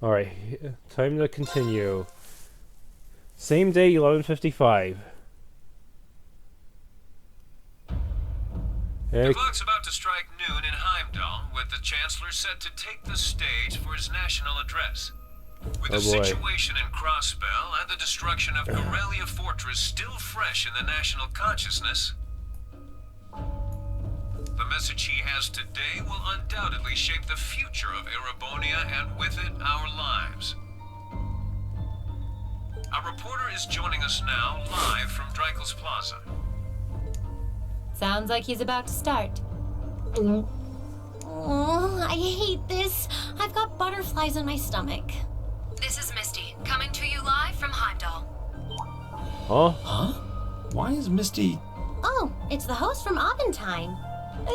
Alright, time to continue. Same day, 11:55. The clock's about to strike noon in Heimdall, with the Chancellor set to take the stage for his national address. With the situation in Crossbell and the destruction of Corellia Fortress still fresh in the national consciousness, the message he has today will undoubtedly shape the future of Erebonia and with it our lives. Our reporter is joining us now live from Dreikel's Plaza. Sounds like he's about to start. Oh, I hate this. I've got butterflies in my stomach. This is Misty, coming to you live from Heimdall. Huh? Why is Misty... Oh, it's the host from Abendheim.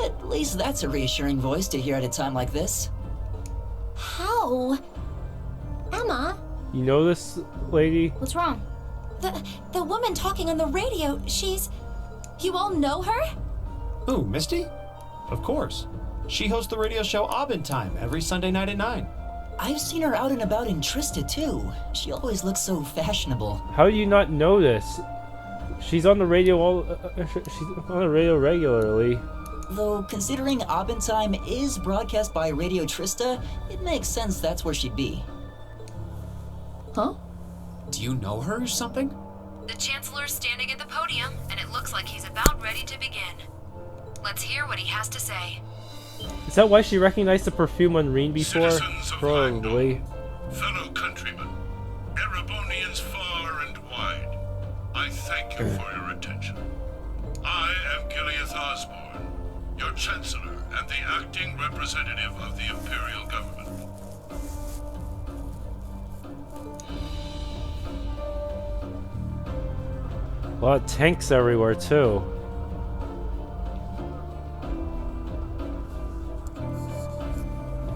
At least that's a reassuring voice to hear at a time like this. How? Emma? You know this lady? What's wrong? The woman talking on the radio, she's... You all know her? Who, Misty? Of course. She hosts the radio show Abendheim every Sunday night at 9. I've seen her out and about in Trista too. She always looks so fashionable. How do you not know this? She's on the radio she's on the radio regularly. Though, considering Abendheim is broadcast by Radio Trista, it makes sense that's where she'd be. Huh? Do you know her or something? The Chancellor's standing at the podium, and it looks like he's about ready to begin. Let's hear what he has to say. Is that why she recognized the perfume on Rean before? Citizens of Probably. Fellow countrymen, Erebonians far and wide, I thank you for your attention. I am Gileath Osborne, your Chancellor and the acting representative of the Imperial Government. A lot of tanks everywhere too.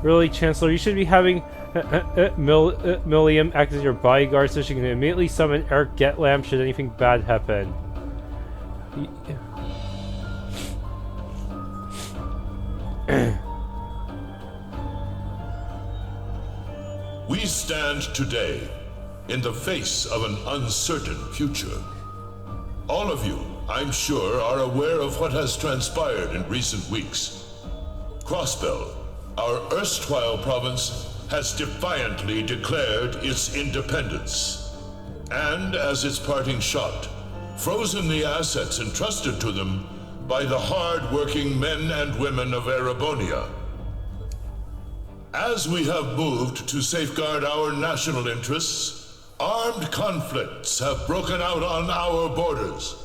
Really, Chancellor, you should be having Millium act as your bodyguard so she can immediately summon Eric Getlam should anything bad happen. We stand today in the face of an uncertain future. All of you, I'm sure, are aware of what has transpired in recent weeks. Crossbell, our erstwhile province, has defiantly declared its independence. And as its parting shot, frozen the assets entrusted to them by the hard-working men and women of Erebonia. As we have moved to safeguard our national interests, armed conflicts have broken out on our borders.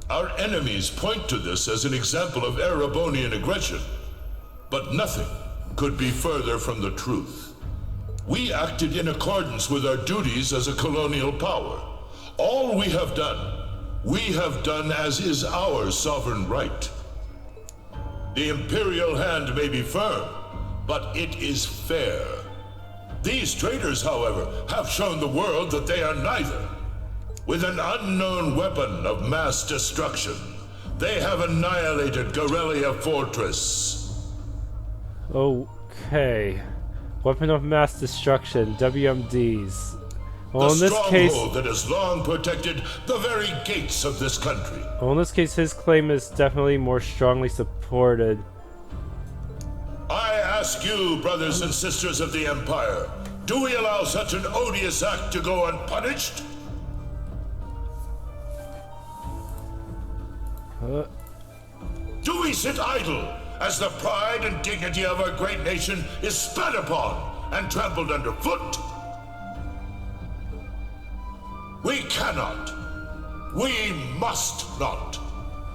Our enemies point to this as an example of Erebonian aggression, but nothing could be further from the truth. We acted in accordance with our duties as a colonial power. All we have done as is our sovereign right. The Imperial hand may be firm, but it is fair. These traitors, however, have shown the world that they are neither. With an unknown weapon of mass destruction, they have annihilated Corellia Fortress. Okay. Weapon of mass destruction, WMDs. Well, in the this case, stronghold that has long protected the very gates of this country. well, in this case, his claim is definitely more strongly supported. I ask you, brothers and sisters of the Empire, do we allow such an odious act to go unpunished? Do we sit idle as the pride and dignity of our great nation is spat upon and trampled underfoot? We cannot, we must not,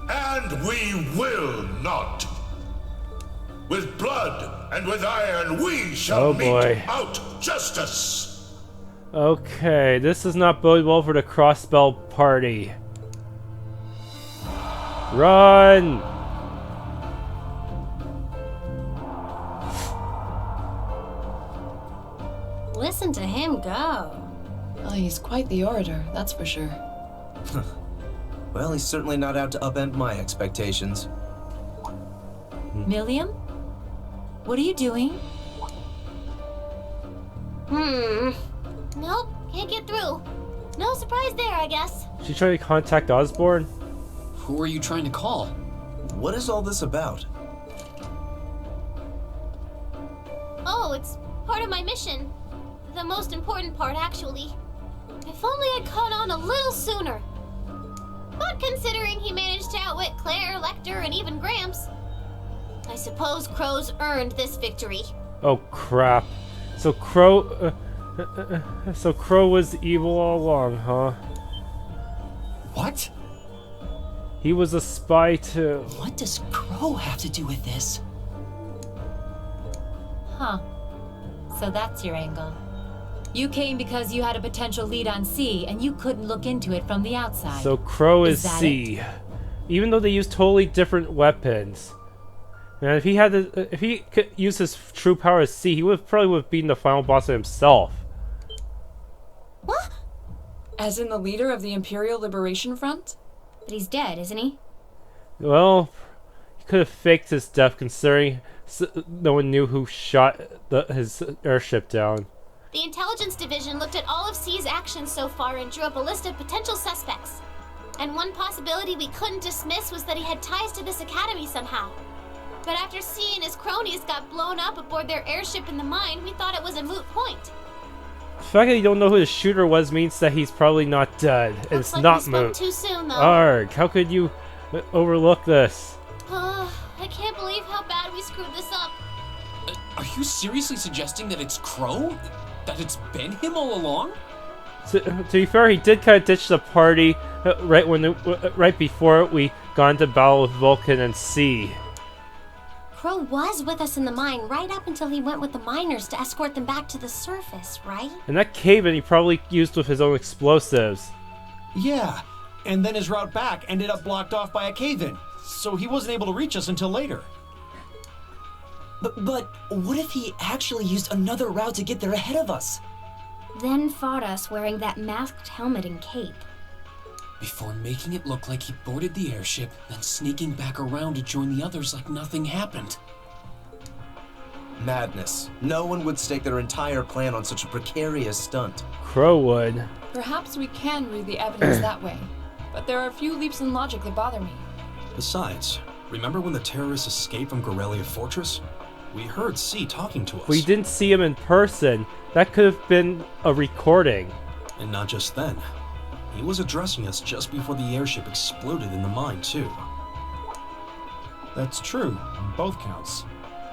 and we will not. With blood and with iron, we shall mete out justice. Okay, this does not bode well for the Crossbell party. Run! Listen to him go. Oh, he's quite the orator, that's for sure. Well, he's certainly not out to upend my expectations. Millium? What are you doing? Nope, can't get through. No surprise there, I guess. She tried to contact Osborn? Who are you trying to call? What is all this about? Oh, it's part of my mission. The most important part, actually. If only I'd caught on a little sooner. But considering he managed to outwit Claire, Lecter, and even Gramps, I suppose Crow's earned this victory. Oh crap. So Crow was evil all along, huh? What? He was a spy too. What does Crow have to do with this? Huh. So that's your angle. You came because you had a potential lead on C, and you couldn't look into it from the outside. So Crow is that C. Even though they use totally different weapons. And if he could use his true power as C, he probably would have beaten the final boss himself. What? As in the leader of the Imperial Liberation Front? But he's dead, isn't he? Well, he could have faked his death considering no one knew who shot his airship down. The Intelligence Division looked at all of C's actions so far and drew up a list of potential suspects. And one possibility we couldn't dismiss was that he had ties to this academy somehow. But after C and his cronies got blown up aboard their airship in the mine, we thought it was a moot point. The fact that you don't know who the shooter was means that he's probably not dead. And Looks it's like not we spoke moot. too soon, though. Arg, how could you overlook this? I can't believe how bad we screwed this up. Are you seriously suggesting that it's Crow? That it's been him all along? To be fair, he did kind of ditch the party right before we got into battle with Vulcan and C. Crow was with us in the mine right up until he went with the miners to escort them back to the surface, right? And that cave-in he probably used with his own explosives. Yeah, and then his route back ended up blocked off by a cave-in, so he wasn't able to reach us until later. But what if he actually used another route to get there ahead of us? Then fought us wearing that masked helmet and cape. Before making it look like he boarded the airship, then sneaking back around to join the others like nothing happened. Madness. No one would stake their entire plan on such a precarious stunt. Crow would. Perhaps we can read the evidence that way, but there are a few leaps in logic that bother me. Besides, remember when the terrorists escaped from Gorelia Fortress? We heard C talking to us. We didn't see him in person. That could have been a recording. And not just then. He was addressing us just before the airship exploded in the mine, too. That's true, on both counts.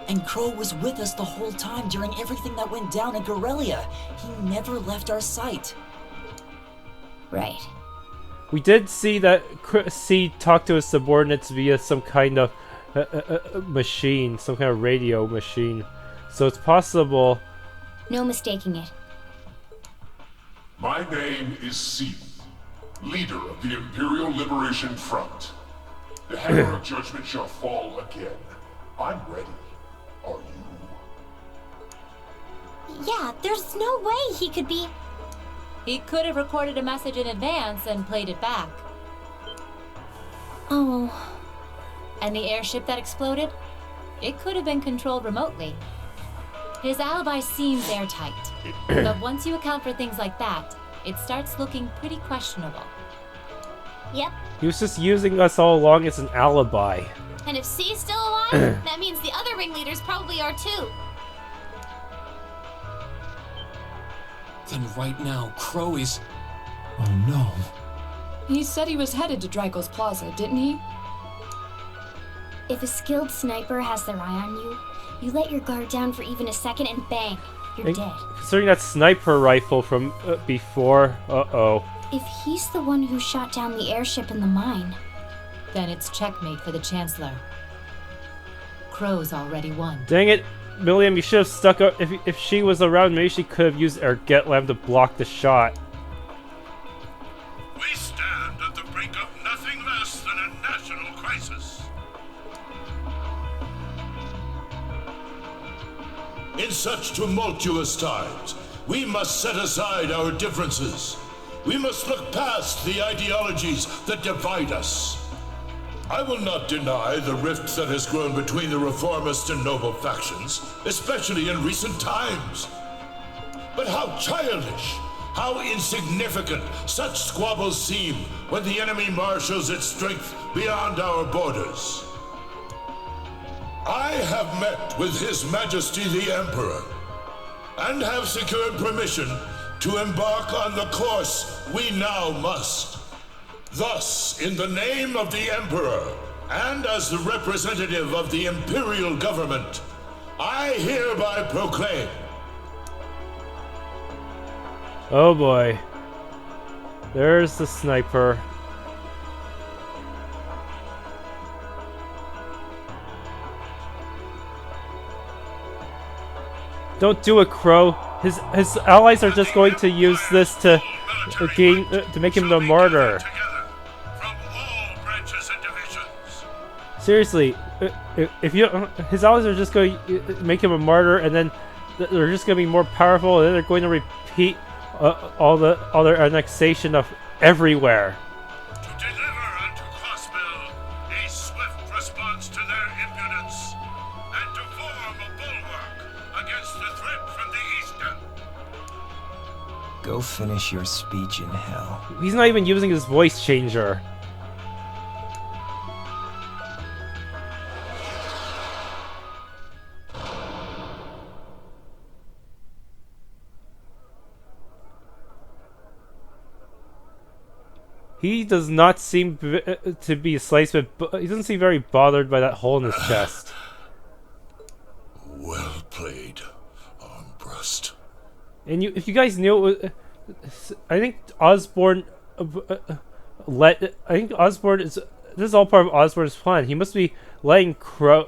And Crow was with us the whole time during everything that went down in Gorelia. He never left our sight. Right. We did see that C talked to his subordinates via some kind of machine, some kind of radio machine. So it's possible. No mistaking it. My name is C, leader of the Imperial Liberation Front. The hammer of judgment shall fall again. I'm ready. Are you? Yeah, there's no way he could be... He could have recorded a message in advance and played it back. Oh. And the airship that exploded? It could have been controlled remotely. His alibi seems airtight, but once you account for things like that, it starts looking pretty questionable. Yep. He was just using us all along as an alibi. And if C's still alive, that means the other ringleaders probably are too. Then right now, Crow is... Oh no. He said he was headed to Draco's Plaza, didn't he? If a skilled sniper has their eye on you, you let your guard down for even a second and bang, you're dead. Considering that sniper rifle from before, uh-oh. If he's the one who shot down the airship in the mine, then it's checkmate for the Chancellor. Crow's already won. Dang it, Millium, you should have stuck up. If she was around, maybe she could have used her get lamp to block the shot. We stand at the brink of nothing less than a national crisis. In such tumultuous times, we must set aside our differences. We must look past the ideologies that divide us. I will not deny the rift that has grown between the Reformist and Noble factions, especially in recent times. But how childish, how insignificant such squabbles seem when the enemy marshals its strength beyond our borders. I have met with His Majesty the Emperor, and have secured permission to embark on the course we now must. Thus, in the name of the Emperor, and as the representative of the Imperial Government, I hereby proclaim... Oh boy. There's the sniper. Don't do it, Crow. His allies are just going to use this to gain to make him the martyr. Seriously, if you his allies are just going to make him a martyr, and then they're just going to be more powerful, and then they're going to repeat all their annexation of everywhere. To deliver unto Crossbell a swift response to their impudence, and to form a bulwark against the threat from the eastern. Go finish your speech in hell. He's not even using his voice changer. He does not seem to be sliced, but he doesn't seem very bothered by that hole in his chest. Well played, Armbrust. And if you guys knew, I think Osborn I think Osborn is. This is all part of Osborn's plan. He must be letting Crow.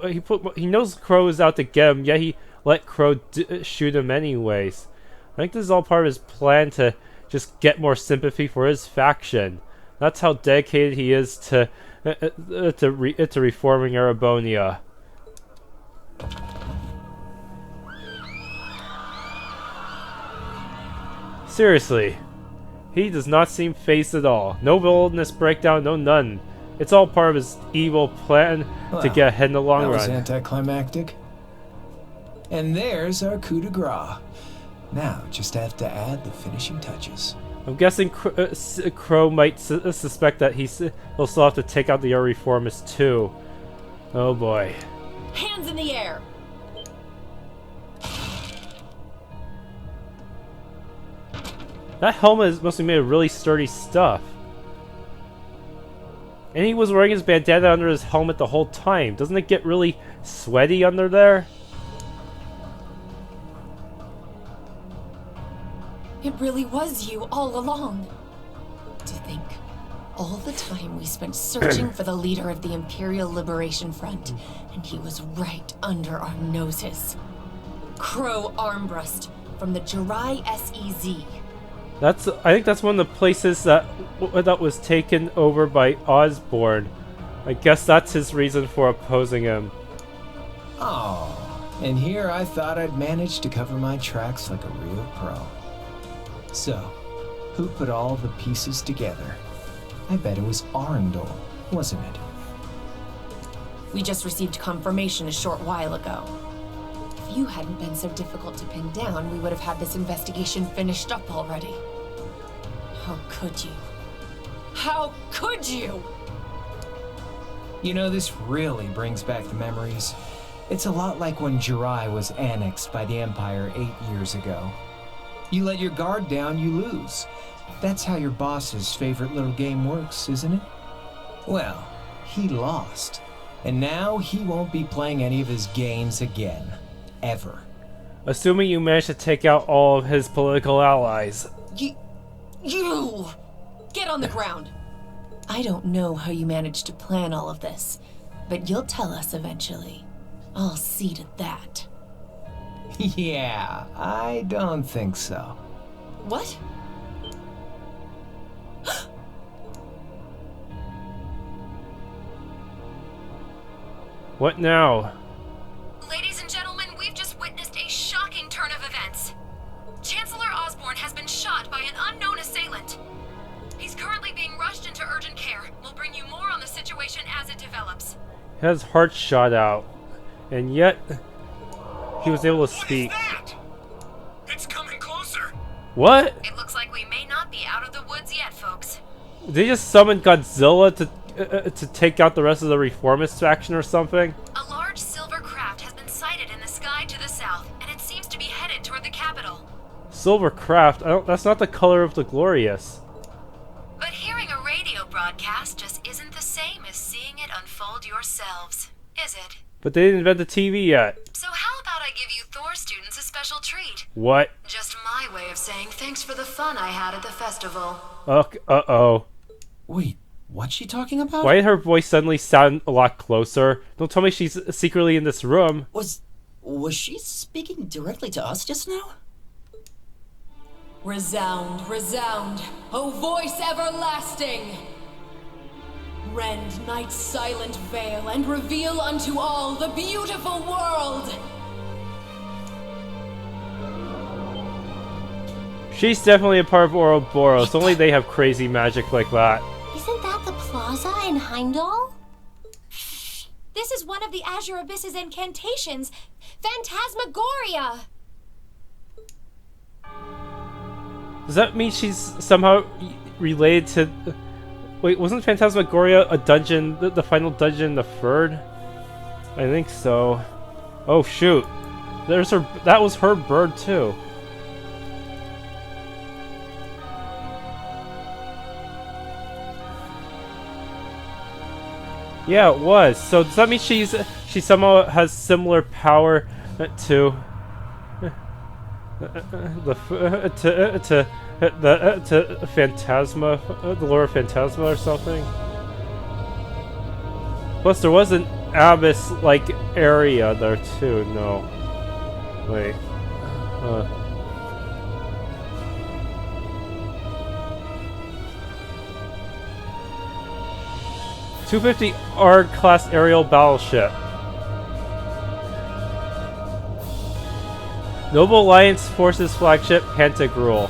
He knows Crow is out to get him. Yet he let Crow shoot him anyways. I think this is all part of his plan to just get more sympathy for his faction. That's how dedicated he is to reforming Erebonia. Seriously, he does not seem phased at all. No boldness breakdown, no none. It's all part of his evil plan to get ahead in the long run. That was anticlimactic. And there's our coup de grace. Now, just have to add the finishing touches. I'm guessing Crow might suspect that he'll still have to take out the Reformist too. Oh boy. Hands in the air! That helmet must be made of really sturdy stuff. And he was wearing his bandana under his helmet the whole time. Doesn't it get really sweaty under there? It really was you all along. To think, all the time we spent searching for the leader of the Imperial Liberation Front, and he was right under our noses. Crow Armbrust from the Jirai SEZ. I think that's one of the places that was taken over by Osborn. I guess that's his reason for opposing him. Oh, and here I thought I'd managed to cover my tracks like a real pro. So, who put all the pieces together? I bet it was Arundel, wasn't it? We just received confirmation a short while ago. If you hadn't been so difficult to pin down, we would have had this investigation finished up already. How could you? How could you? You know, this really brings back the memories. It's a lot like when Jirai was annexed by the Empire 8 years ago. You let your guard down, you lose. That's how your boss's favorite little game works, isn't it? Well, he lost. And now he won't be playing any of his games again. Ever. Assuming you managed to take out all of his political allies. You! Get on the ground! I don't know how you managed to plan all of this, but you'll tell us eventually. I'll see to that. Yeah, I don't think so. What? What now? Ladies and gentlemen, we've just witnessed a shocking turn of events. Chancellor Osborn has been shot by an unknown assailant. He's currently being rushed into urgent care. We'll bring you more on the situation as it develops. He has his heart shot out, and yet he was able to speak. What is that? It's coming closer. What? It looks like we may not be out of the woods yet, folks. They just summoned Godzilla to take out the rest of the Reformist faction or something? A large silver craft has been sighted in the sky to the south, and it seems to be headed toward the capital. Silver craft? That's not the color of the Glorious. But hearing a radio broadcast just isn't the same as seeing it unfold yourselves, is it? But they didn't invent the TV yet. So how about I give you Thor students a special treat? What? Just my way of saying thanks for the fun I had at the festival. Uh-oh. Wait, what's she talking about? Why did her voice suddenly sound a lot closer? Don't tell me she's secretly in this room. Was she speaking directly to us just now? Resound, resound, O voice everlasting! Rend night's silent veil and reveal unto all the beautiful world! She's definitely a part of Ouroboros, only they have crazy magic like that. Isn't that the plaza in Heimdall? This is one of the Azure Abyss's incantations, Phantasmagoria! Does that mean she's somehow related to... Wait, wasn't Phantasmagoria a dungeon, the final dungeon in the third? I think so. Oh shoot. There's her, that was her bird too. Yeah, it was. So does that mean she somehow has similar power to the Phantasma, the lore of Phantasma or something? Plus there was an abyss-like area there too. No. Wait. 250 ARC-class aerial battleship. Noble Alliance Forces flagship Pantagruel.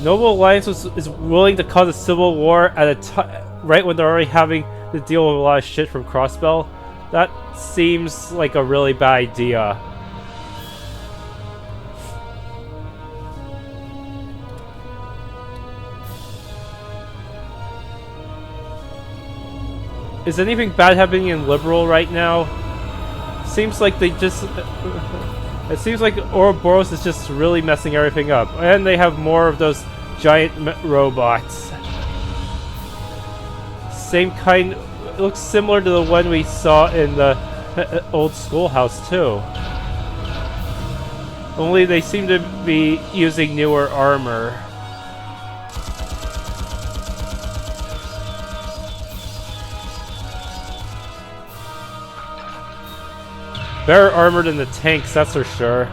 Noble Alliance is willing to cause a civil war at a right when they're already having to deal with a lot of shit from Crossbell. That seems like a really bad idea. Is anything bad happening in Liberal right now? Seems like they just... It seems like Ouroboros is just really messing everything up. And they have more of those giant robots. Same kind... It looks similar to the one we saw in the old schoolhouse too. Only they seem to be using newer armor. Better armor than the tanks, that's for sure.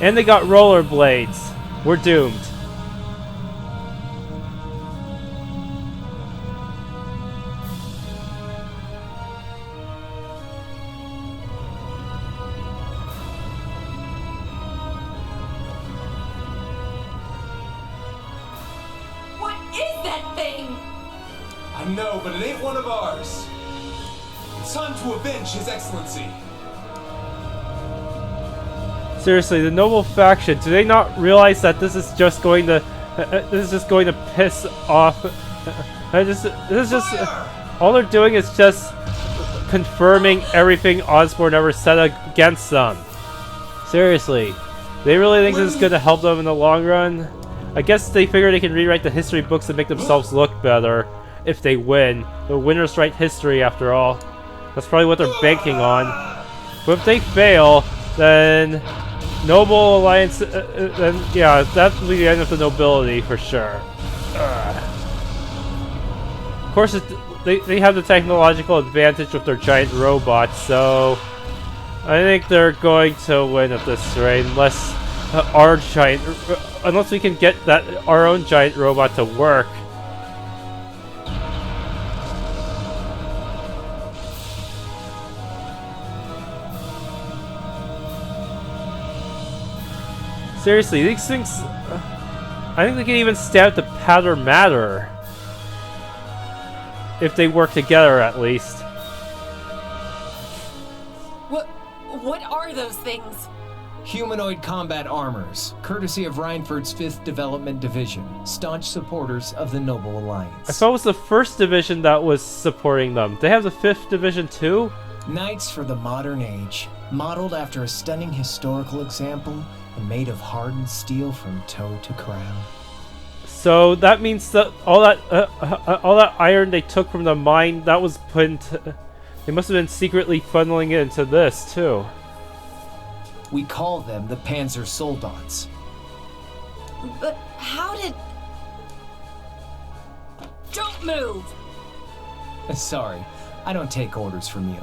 And they got rollerblades. We're doomed. What is that thing? I know, but it ain't one of ours. It's time to avenge His Excellency. Seriously, the noble faction, do they not realize that this is just going to piss off all they're doing is just confirming everything Osborn ever said against them. Seriously, they really think this is going to help them in the long run? I guess they figure they can rewrite the history books and make themselves look better if they win. The winners write history after all. That's probably what they're banking on. But if they fail, then Noble Alliance, then yeah, that will be the end of the nobility for sure. Of course, they have the technological advantage with their giant robots, so I think they're going to win at this rate, unless unless we can get our own giant robot to work. Seriously, these things... I think they can even stab the Patter Matter. If they work together, at least. What are those things? Humanoid combat armors, courtesy of Reinford's 5th Development Division, staunch supporters of the Noble Alliance. I thought it was the 1st Division that was supporting them. They have the 5th Division too? Knights for the modern age, modeled after a stunning historical example and made of hardened steel from toe to crown. So that means that all that iron they took from the mine, that was put into... They must have been secretly funneling it into this too. We call them the Panzer Soldats. But how did... Don't move! Sorry, I don't take orders from you.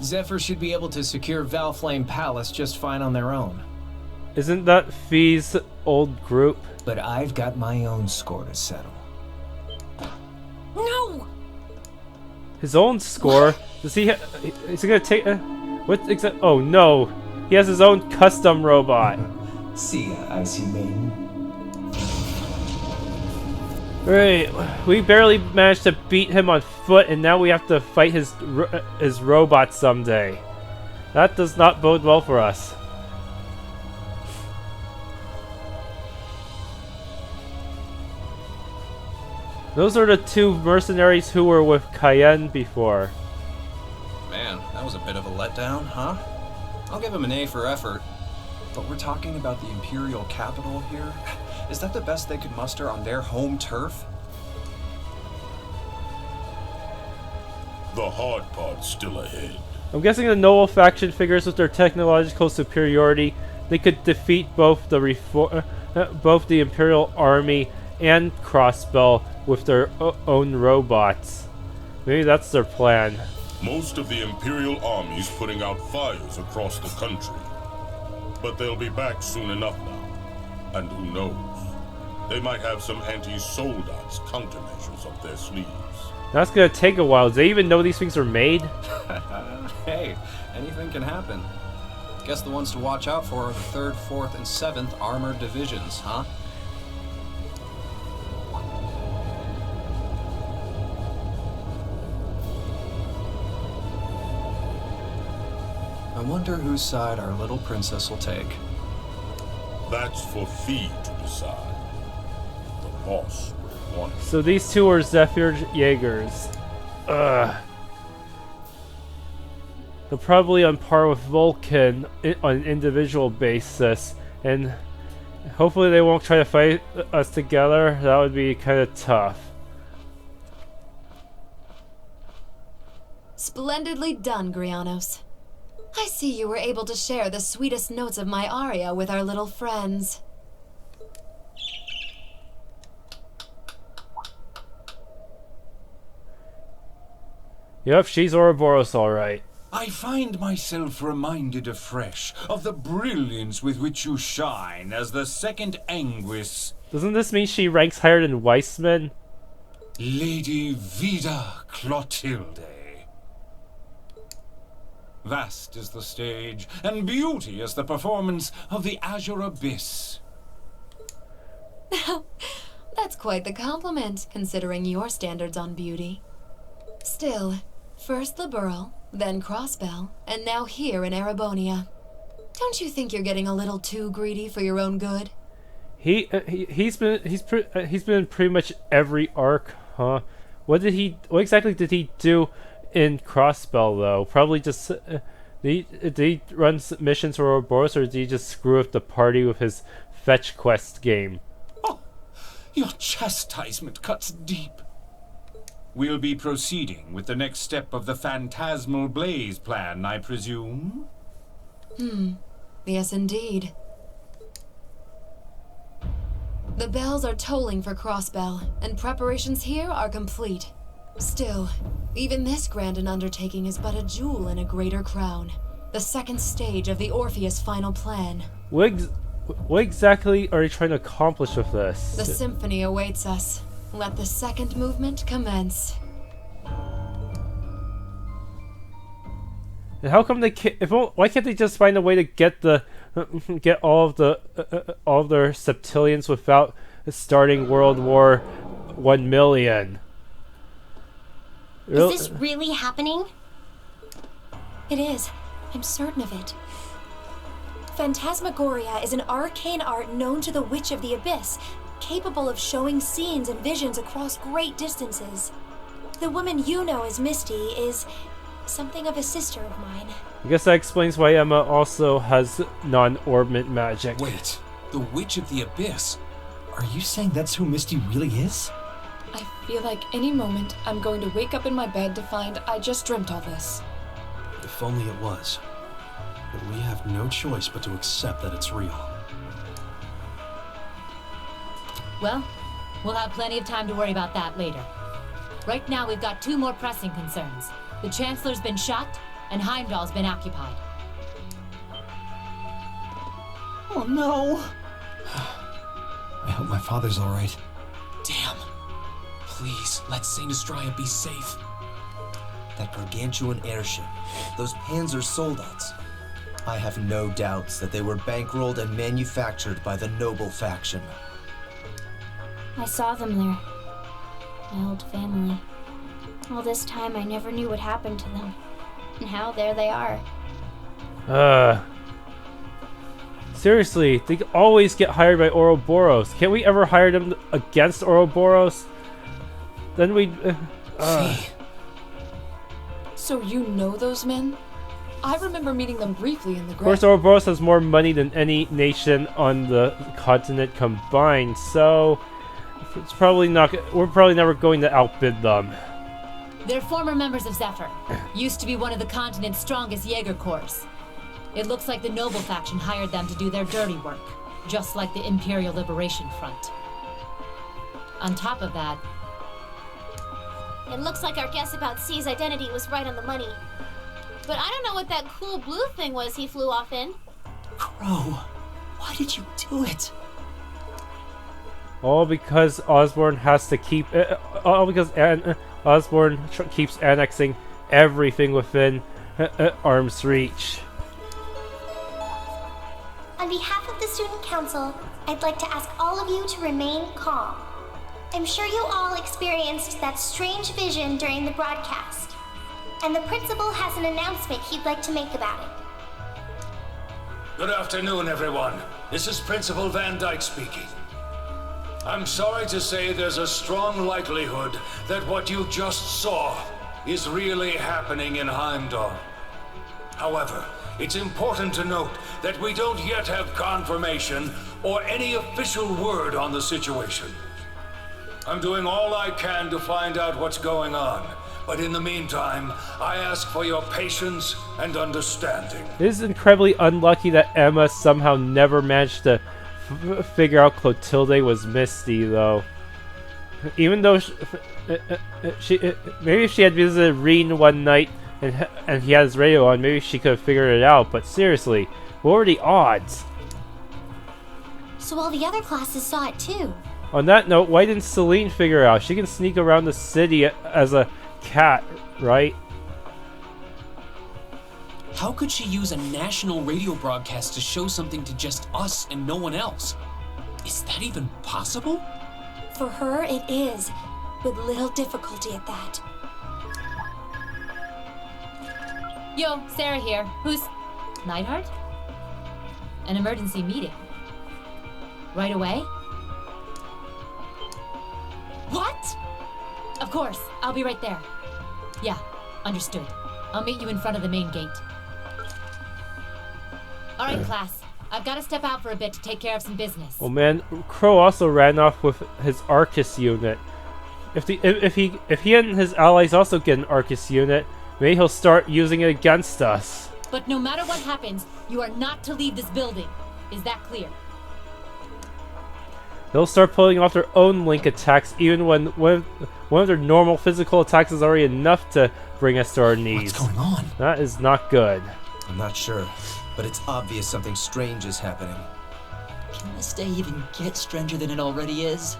Zephyr should be able to secure Valflame Palace just fine on their own. Isn't that Fee's old group? But I've got my own score to settle. No! His own score? Does he? Is he gonna take? What exact? Oh no! He has his own custom robot. See ya, Icy Maiden. Right, we barely managed to beat him on foot, and now we have to fight his robot someday. That does not bode well for us. Those are the 2 mercenaries who were with Cayenne before. Man, that was a bit of a letdown, huh? I'll give him an A for effort. But we're talking about the Imperial capital here? Is that the best they could muster on their home turf? The hard part's still ahead. I'm guessing the Noble faction figures with their technological superiority, they could defeat both the Imperial army and Crossbell with their own robots. Maybe that's their plan. Most of the Imperial army's putting out fires across the country. But they'll be back soon enough now. And who knows? They might have some anti-Soldats countermeasures up their sleeves. That's gonna take a while. Do they even know these things are made? Hey, anything can happen. Guess the ones to watch out for are the 3rd, 4th, and 7th Armored Divisions, huh? I wonder whose side our little princess will take. That's for Fee to decide. The boss will want it. So these 2 are Zephyr Jaegers. Ugh. They're probably on par with Vulcan on an individual basis, and hopefully they won't try to fight us together. That would be kind of tough. Splendidly done, Grianos. I see you were able to share the sweetest notes of my aria with our little friends. Yep, she's Ouroboros alright. I find myself reminded afresh of the brilliance with which you shine as the 2nd Anguis. Doesn't this mean she ranks higher than Weissman? Lady Vida Clotilde. Vast is the stage, and beauty is the performance of the Azure Abyss. That's quite the compliment, considering your standards on beauty. Still, first Liberal, then Crossbell, and now here in Erebonia. Don't you think you're getting a little too greedy for your own good? He's been in pretty much every arc, huh? What exactly did he do in Crossbell though? Probably just did he run missions for Ouroboros, or did he just screw up the party with his fetch quest game? Oh, your chastisement cuts deep. We'll be proceeding with the next step of the Phantasmal Blaze plan, I presume? Yes indeed. The bells are tolling for Crossbell, and preparations here are complete. Still, even this grand an undertaking is but a jewel in a greater crown. The 2nd stage of the Orpheus final plan. What exactly are you trying to accomplish with this? The symphony awaits us. Let the 2nd movement commence. And how come they why can't they just find a way to get all of their septillions without starting World War 1 million? Is this really happening? It is. I'm certain of it. Phantasmagoria is an arcane art known to the Witch of the Abyss, capable of showing scenes and visions across great distances. The woman you know as Misty is something of a sister of mine. I guess that explains why Emma also has non-orbment magic. Wait, the Witch of the Abyss? Are you saying that's who Misty really is? I feel like any moment I'm going to wake up in my bed to find I just dreamt all this. If only it was. But we have no choice but to accept that it's real. Well, we'll have plenty of time to worry about that later. Right now, we've got two more pressing concerns. The Chancellor's been shot, and Heimdall's been occupied. Oh no! I hope my father's alright. Damn. Please, let Saint Estrella be safe. That gargantuan airship, those Panzer soldats. I have no doubts that they were bankrolled and manufactured by the noble faction. I saw them there. My old family. All this time I never knew what happened to them. Now there they are. Seriously, they always get hired by Ouroboros. Can't we ever hire them against Ouroboros? Then we. So you know those men? I remember meeting them briefly in the Of course, Ouroboros has more money than any nation on the continent combined, so it's probably not. We're probably never going to outbid them. They're former members of Zephyr. Used to be one of the continent's strongest Jaeger Corps. It looks like the Noble faction hired them to do their dirty work, just like the Imperial Liberation Front. On top of that, it looks like our guess about C's identity was right on the money. But I don't know what that cool blue thing was he flew off in. Crow, why did you do it? All because Osborn has to keep. All because Osborn keeps annexing everything within arm's reach. On behalf of the Student Council, I'd like to ask all of you to remain calm. I'm sure you all experienced that strange vision during the broadcast, and the principal has an announcement he'd like to make about it. Good afternoon, everyone. This is Principal Van Dyke speaking. I'm sorry to say there's a strong likelihood that what you just saw is really happening in Heimdall. However, it's important to note that we don't yet have confirmation or any official word on the situation. I'm doing all I can to find out what's going on, but in the meantime, I ask for your patience and understanding. It is incredibly unlucky that Emma somehow never managed to figure out Clotilde was Misty, though. Even though maybe if she had visited Rean one night and he had his radio on, maybe she could have figured it out. But seriously, what were the odds? So all the other classes saw it too. On that note, why didn't Celine figure it out? She can sneak around the city as a cat, right? How could she use a national radio broadcast to show something to just us and no one else? Is that even possible? For her, it is, with little difficulty at that. Yo, Sarah here. Who's... Neidhart? An emergency meeting. Right away? What? Of course, I'll be right there. Yeah, understood. I'll meet you in front of the main gate. Alright, class. I've got to step out for a bit to take care of some business. Oh man, Crow also ran off with his ARCUS unit. If he and his allies also get an ARCUS unit, maybe he'll start using it against us. But no matter what happens, you are not to leave this building. Is that clear? They'll start pulling off their own link attacks even when one of their normal physical attacks is already enough to bring us to our knees. What's going on? That is not good. I'm not sure, but it's obvious something strange is happening. Can this day even get stranger than it already is?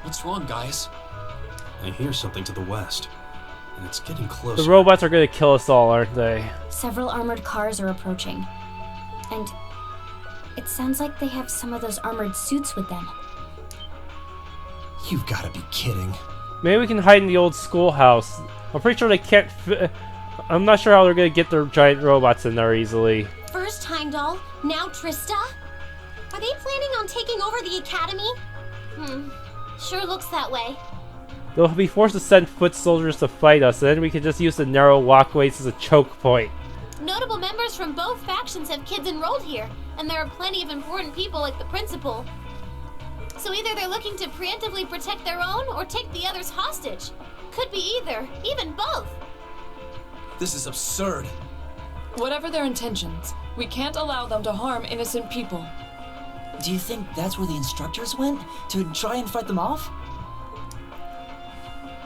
What's wrong, guys? I hear something to the west, and it's getting closer. The robots are going to kill us all, aren't they? Several armored cars are approaching. And it sounds like they have some of those armored suits with them. You've got to be kidding. Maybe we can hide in the old schoolhouse. I'm pretty sure they can't. I'm not sure how they're gonna get their giant robots in there easily. First Heimdall, now Trista? Are they planning on taking over the academy? Sure looks that way. They'll be forced to send foot soldiers to fight us, and then we can just use the narrow walkways as a choke point. Notable members from both factions have kids enrolled here, and there are plenty of important people like the principal. So either they're looking to preemptively protect their own or take the others hostage. Could be either, even both. This is absurd. Whatever their intentions, we can't allow them to harm innocent people. Do you think that's where the instructors went? To try and fight them off?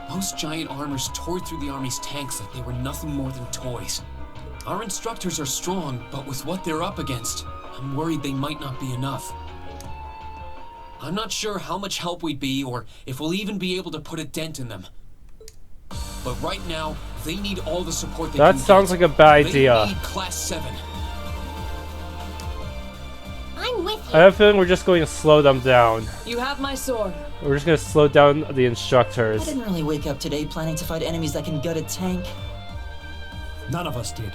Those giant armors tore through the army's tanks like they were nothing more than toys. Our instructors are strong, but with what they're up against, I'm worried they might not be enough. I'm not sure how much help we'd be or if we'll even be able to put a dent in them. But right now, they need all the support they can get. That sounds like a bad idea. They need Class 7. I'm with you. I have a feeling we're just going to slow them down. You have my sword. We're just going to slow down the I instructors. didn't really wake up today planning to fight enemies that can gut a tank. None of us did.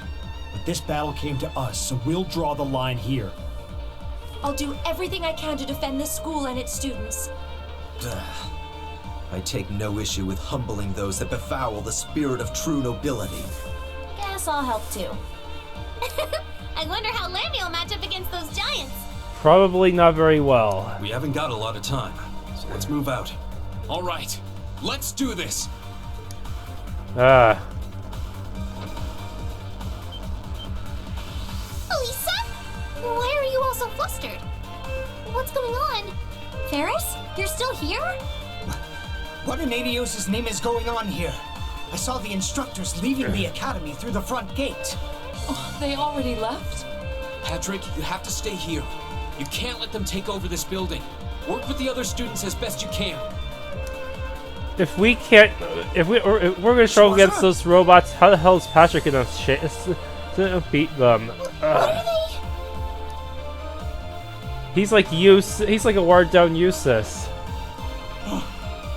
But this battle came to us, so we'll draw the line here. I'll do everything I can to defend this school and its students. I take no issue with humbling those that befoul the spirit of true nobility. Guess I'll help too. I wonder how Lammy will match up against those giants. Probably not very well. We haven't got a lot of time, so let's move out. All right, let's do this. Elisa? Why are you all so flustered? What's going on? Ferris? You're still here? What in Adios' name is going on here? I saw the instructors leaving the academy through the front gate. Oh, they already left? Patrick, you have to stay here. You can't let them take over this building. Work with the other students as best you can. If we can't, if we're gonna struggle against those robots, how the hell is Patrick gonna beat them? What are they? He's like he's like a watered down Eustace.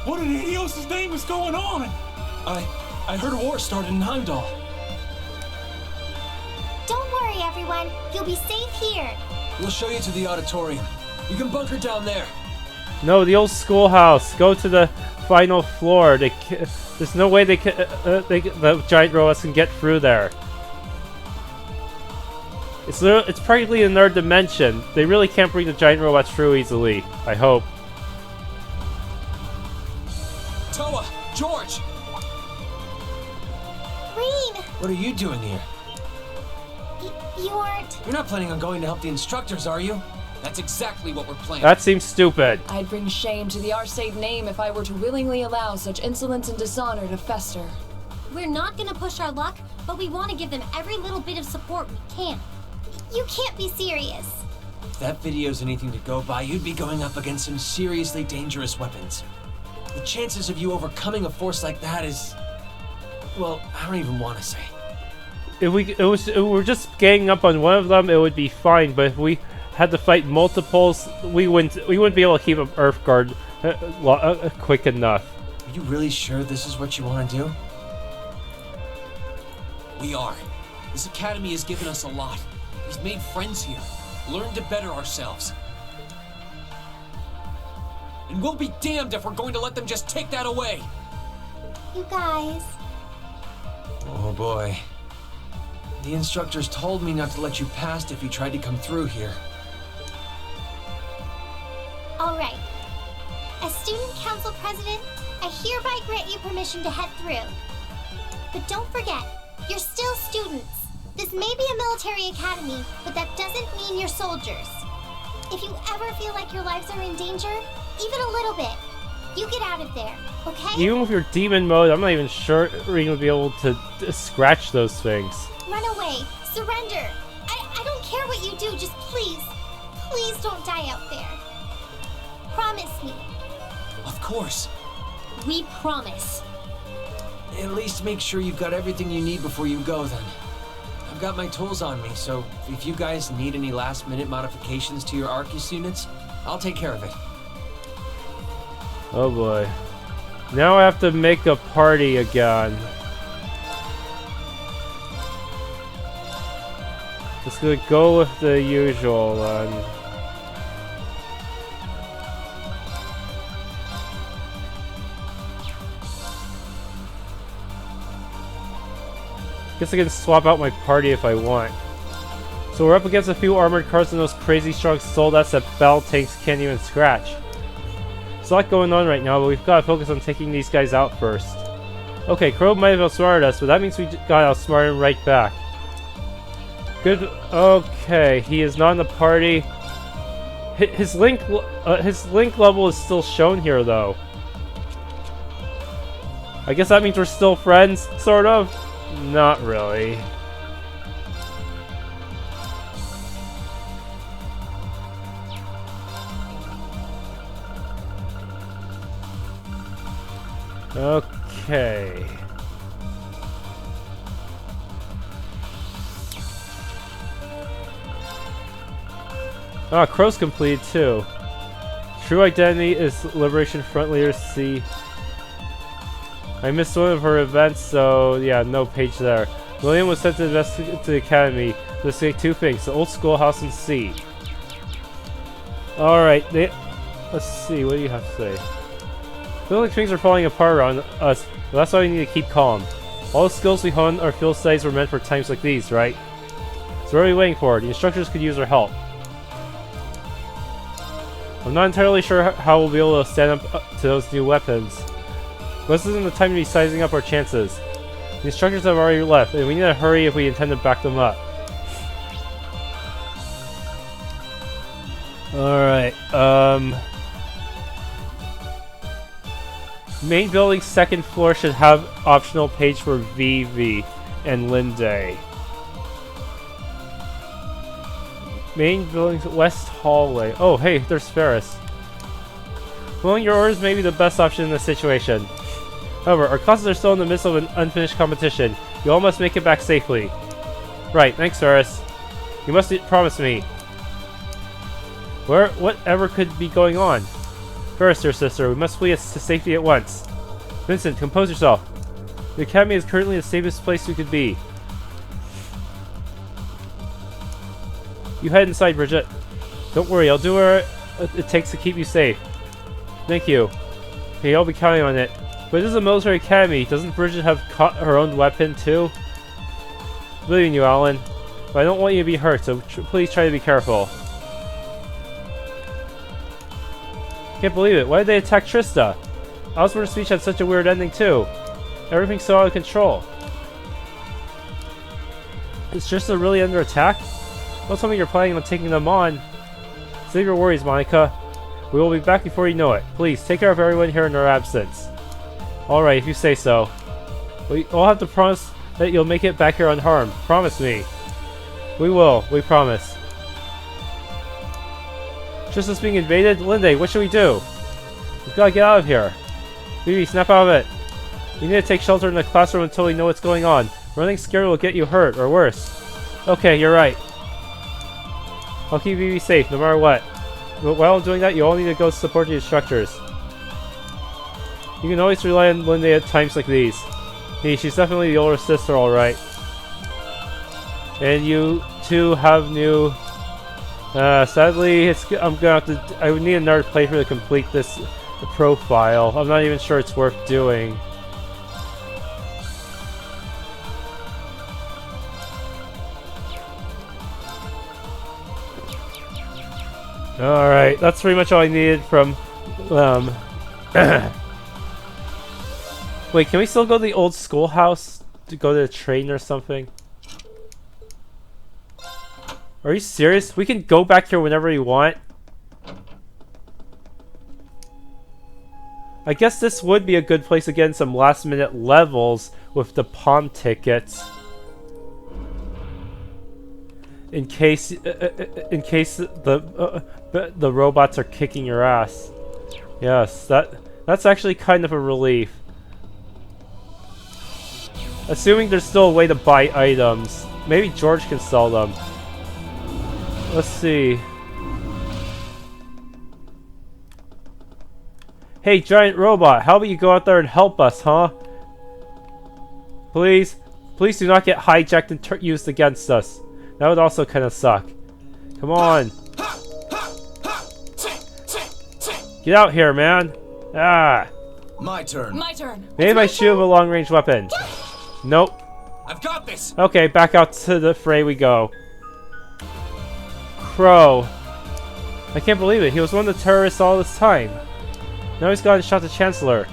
What in Adios' name is going on? I heard a war started in Heimdall. Don't worry, everyone. You'll be safe here. We'll show you to the auditorium. You can bunker down there. No, the old schoolhouse. Go to the final floor. There's no way the giant robots can get through there. It's practically in their dimension. They really can't bring the giant robots through easily. I hope. Toa, George. Rean! What are you doing here? You aren't... You're not planning on going to help the instructors, are you? That's exactly what we're planning. That seems stupid. I'd bring shame to the Arcade name if I were to willingly allow such insolence and dishonor to fester. We're not gonna push our luck, but we want to give them every little bit of support we can. You can't be serious. If that video's anything to go by, you'd be going up against some seriously dangerous weapons. The chances of you overcoming a force like that is... well, I don't even want to say. If we're just ganging up on one of them, it would be fine. But if we had to fight multiples, we wouldn't be able to keep up Earth Guard quick enough. Are you really sure this is what you want to do? We are. This academy has given us a lot. We've made friends here, learned to better ourselves. And we'll be damned if we're going to let them just take that away. You guys... Oh boy. The instructors told me not to let you past if you tried to come through here. All right. As student council president, I hereby grant you permission to head through. But don't forget, you're still students. This may be a military academy, but that doesn't mean you're soldiers. If you ever feel like your lives are in danger, even a little bit, you get out of there, okay? Even with your demon mode, I'm not even sure Rean would be able to scratch those things. Run away. Surrender. I don't care what you do, just please don't die out there. Promise me. Of course. We promise. At least make sure you've got everything you need before you go then. I've got my tools on me, so if you guys need any last-minute modifications to your ARCUS units, I'll take care of it. Oh boy. Now I have to make a party again. Just gonna go with the usual then. Guess I can swap out my party if I want. So we're up against a few armored cars and those crazy strong soldats that battle tanks can't even scratch. There's a lot going on right now, but we've got to focus on taking these guys out first. Okay, Crow might have outsmarted us, but that means we got outsmarted him right back. Good. Okay, he is not in the party. His link level is still shown here, though. I guess that means we're still friends, sort of. Not really. Okay. Ah, Crow's completed too. True identity is Liberation Front Leader C. I missed one of her events, so yeah, no page there. Millium was sent to investigate the academy to investigate two things: the old schoolhouse and C. Alright, let's see, what do you have to say? I feel like things are falling apart around us, but that's why we need to keep calm. All the skills we hone our field studies were meant for times like these, right? So what are we waiting for? The instructors could use our help. I'm not entirely sure how we'll be able to stand up to those new weapons. But this isn't the time to be sizing up our chances. The instructors have already left, and we need to hurry if we intend to back them up. Alright, main building's second floor should have optional page for VV and Linde. Main building's west hallway. Oh, hey, there's Ferris. Following your orders may be the best option in this situation. However, our classes are still in the midst of an unfinished competition. You all must make it back safely. Right, thanks, Ferris. You must promise me. Whatever could be going on? Ferris, dear sister, we must flee to safety at once. Vincent, compose yourself. The academy is currently the safest place we could be. You head inside, Bridget. Don't worry, I'll do what it takes to keep you safe. Thank you. Okay, I'll be counting on it. But this is a military academy. Doesn't Bridget have caught her own weapon too? I believe in you, Alan. But I don't want you to be hurt, so please try to be careful. Can't believe it. Why did they attack Trista? Osborne's speech had such a weird ending too. Everything's so out of control. Is Trista really under attack? Don't tell me you're planning on taking them on. Save your worries, Monica. We will be back before you know it. Please, take care of everyone here in our absence. Alright, if you say so. We all have to promise that you'll make it back here unharmed. Promise me. We will. We promise. Trista's being invaded? Linde, what should we do? We've got to get out of here. Vivi, snap out of it. We need to take shelter in the classroom until we know what's going on. Running scared will get you hurt, or worse. Okay, you're right. I'll keep Vivi safe, no matter what. But while I'm doing that, you all need to go support the instructors. You can always rely on Linde at times like these. Hey, she's definitely the older sister, alright. And you two have new... sadly, I'm gonna have to... I would need another playthrough to complete this profile. I'm not even sure it's worth doing. Alright, that's pretty much all I needed from... Wait, can we still go to the old schoolhouse to go to the train or something? Are you serious? We can go back here whenever we want? I guess this would be a good place to get in some last minute levels with the palm tickets. In case the robots are kicking your ass. Yes, that's actually kind of a relief. Assuming there's still a way to buy items. Maybe George can sell them. Let's see. Hey, giant robot, how about you go out there and help us, huh? Please? Please do not get hijacked and used against us. That would also kind of suck. Come on. Get out here, man. Ah. My turn. My turn. Maybe I shoot a long-range weapon. Nope. I've got this. Okay, back out to the fray we go. Crow. I can't believe it. He was one of the terrorists all this time. Now he's gone and shot the Chancellor.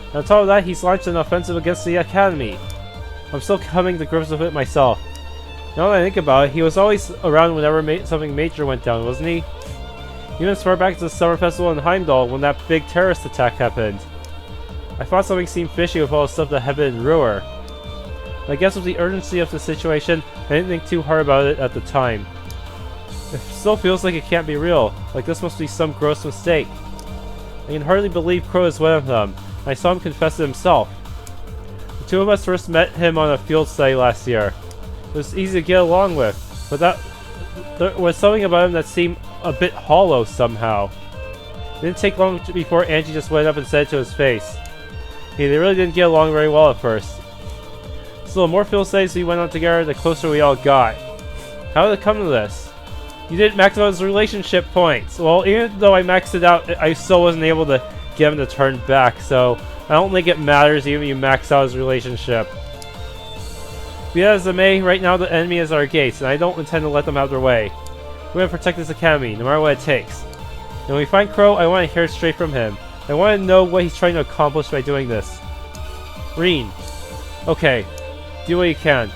And on top of that, he's launched an offensive against the Academy. I'm still coming to grips with it myself. Now that I think about it, he was always around whenever something major went down, wasn't he? Even as far back as the Summer Festival in Heimdall when that big terrorist attack happened. I thought something seemed fishy with all the stuff that happened in Ruhr. I guess with the urgency of the situation, I didn't think too hard about it at the time. It still feels like it can't be real, like this must be some gross mistake. I can hardly believe Crow is one of them. I saw him confess it himself. The two of us first met him on a field study last year. It was easy to get along with, but there was something about him that seemed a bit hollow somehow. It didn't take long before Angie just went up and said it to his face. Hey, they really didn't get along very well at first. Still, the more field studies we went on together, the closer we all got. How did it come to this? You didn't max out his relationship points. Well, even though I maxed it out, I still wasn't able to get him to turn back, so I don't think it matters even if you max out his relationship. Be that as it may, right now the enemy is our gates, and I don't intend to let them out their way. We're going to protect this academy, no matter what it takes. And when we find Crow, I want to hear it straight from him. I want to know what he's trying to accomplish by doing this. Rean. Okay. Do what you can.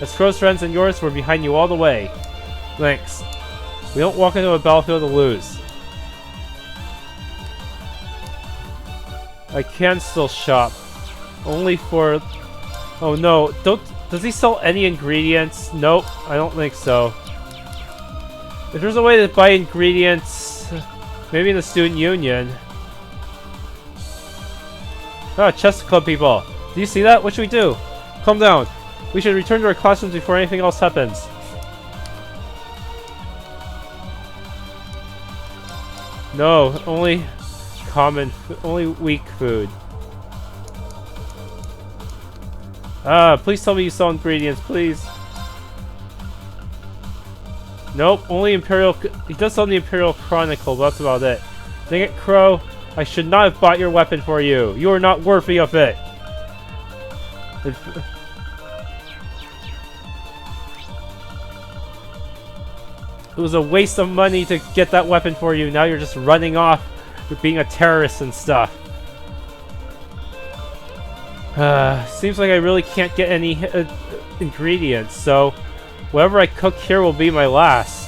As Crow's friends and yours, we're behind you all the way. Thanks. We don't walk into a battlefield to lose. I can still shop. Only for... Oh no, does he sell any ingredients? Nope, I don't think so. If there's a way to buy ingredients, maybe in the student union. Ah, chess club people. Do you see that? What should we do? Calm down. We should return to our classrooms before anything else happens. No, only only weak food. Ah, please tell me you sell ingredients, please. Nope, only Imperial... He does sell the Imperial Chronicle, but that's about it. Dang it, Crow. I should not have bought your weapon for you. You are not worthy of it. It was a waste of money to get that weapon for you. Now you're just running off with being a terrorist and stuff. Seems like I really can't get any ingredients, so whatever I cook here will be my last.